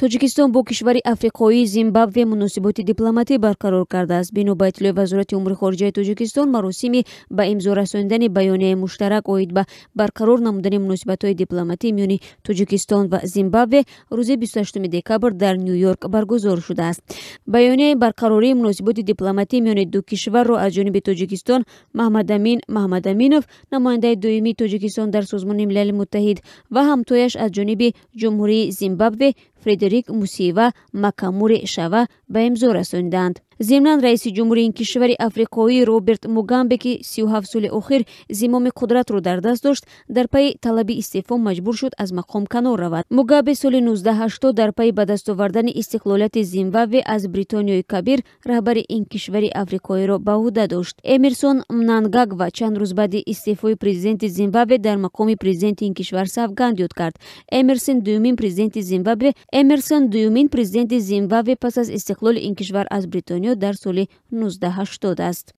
Тоҷикистон бо кишвари африқоии Зимбабве муносиботи дипломатӣ барқарор кардааст. Бино ба иттилои вазорати умури хориҷаи Тоҷикистон, маросими ба имзо расонидани Баёнияи муштарак оид ба барқарор намудани муносибатҳои дипломатӣ миёни Тоҷикистон ва Зимбабве рӯзи 28 декабр дар Ню-Йорк баргузор шудааст. Баёнияи барқарории муносиботи дипломатӣ миёни ду кишварро аз ҷониби Тоҷикистон Маҳмадаминов, намояндаи доимии Тоҷикистон дар Созмони милали муттаҳид ва ҳамтояш аз ҷониби ҷумҳурии Зимбабве Фредерик Мусива Макамури Шава ба имзо расониданд. Зимнан раиси ҷумҳурии ин кишвари африқоӣ Роберт Мугамбе, ки 37 соли охир зимоми қудратро дар даст дошт, дар пайи талаби истеъфо маҷбур шуд аз мақом канор равад. Мугабе соли 1980 дар пайи ба даст овардани истиқлолияти Зимбабве аз Бритониёи Кабир раҳбари ин кишвари африқоиро ба уҳда дошт. Эмерсон Мнангагва чанд рӯз баъди истеъфои президенти Зимбабве дар мақоми президенти ин кишвар савганд ёд кард. Эмерсон дуюмин президенти Зимбабве пас аз истиқлоли ин кишвар аз Бритониё дар соли 1980 аст.